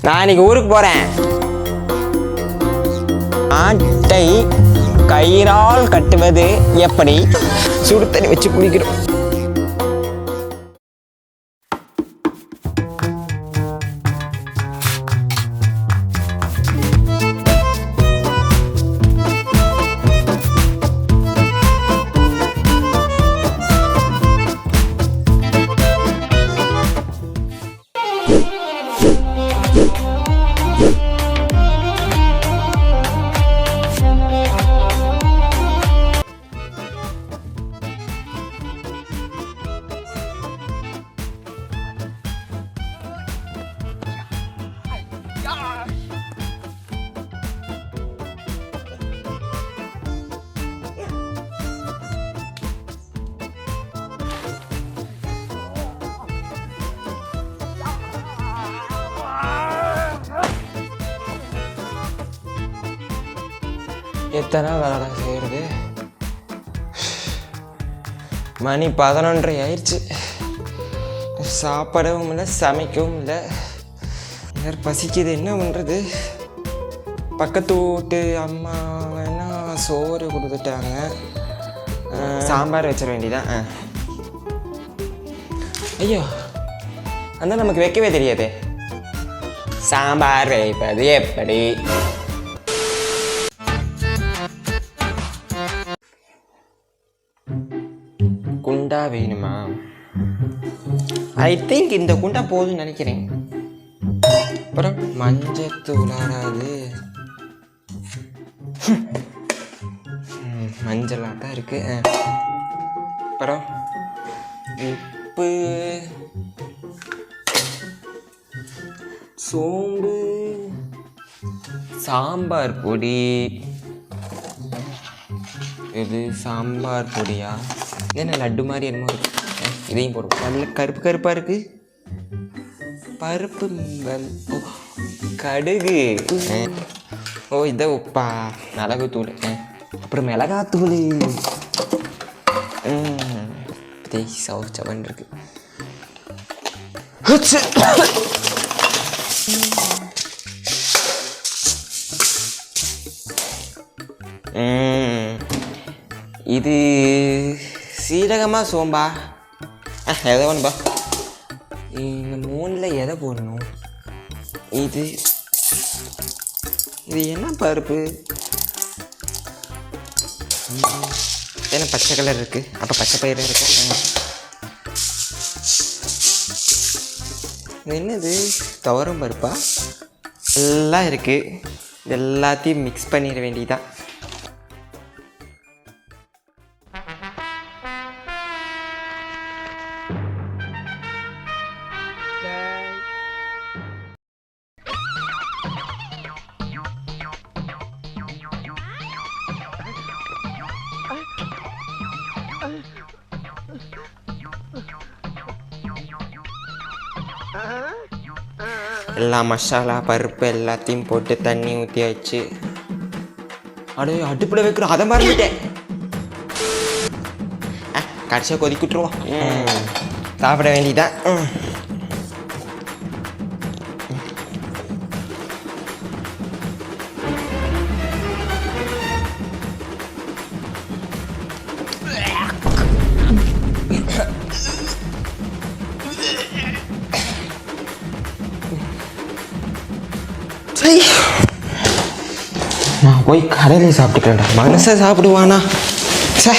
நான் இன்னைக்கு ஊருக்கு போகிறேன். ஆட்டை கயிறால் கட்டுவது எப்படி? சுடு தண்ணி வச்சு குளிக்கிறோம். எத்தனை வேலை செய்கிறது? மணி 11:30 ஆயிடுச்சு. சாப்பிடவும் இல்லை, சமைக்கவும் இல்லை. வேறு பசிக்குது, என்ன பண்ணுறது? பக்கத்து வீட்டு அம்மா வேணா சோறு கொடுத்துட்டாங்க, சாம்பார் வச்சிட வேண்டியதான். ஐயோ, அந்த நமக்கு வைக்கவே தெரியாது. சாம்பார் வைப்பது எப்படி? குண்டா வேணுமா? ஐ திங்க் இந்த குண்டா போதும்னு நினைக்கிறேன். அப்புறம் மஞ்சத்தூள் ஆறாது, மஞ்சளாக தான் இருக்கு. அப்புறம் உப்பு, சோம்பு, சாம்பார் பொடி. இது சாம்பார் பொடியா? என்ன லட்டு மாதிரி என்னமோ இருக்கு. இதையும் போடுவோம். நல்ல கருப்பு கருப்பாக இருக்கு. பருப்பு, கடுகு. ஓ, இதை உப்பா? மிளகுத்தூள். அப்புறம் மிளகாத்தூள். சவன் இருக்கு. இது சீரகமாக சோம்பா? எதை ஒன்றுப்பா? இந்த 3ல் எதை போடணும்? இது என்ன பருப்பு? என்ன பச்சை கலர் இருக்குது? அப்போ பச்சை பயிர் இருக்கு. என்னது துவரம் பருப்பா? எல்லாம் இருக்குது. எல்லாத்தையும் மிக்ஸ் பண்ணிட வேண்டியதான். எல்லா மசாலா பருப்பு எல்லாத்தையும் போட்டு தண்ணி ஊற்றியாச்சு. அப்படியே அடுப்பில் வைக்கிறோம், அதை மறந்துட்டேன். கடைசியாக கொதிக்க விட்டுருவோம். சாப்பிட வேண்டியதான். நான் போய் கடையில் சாப்பிட்டுக்கிறேன்டா. மனசை சாப்பிடுவானா? சே.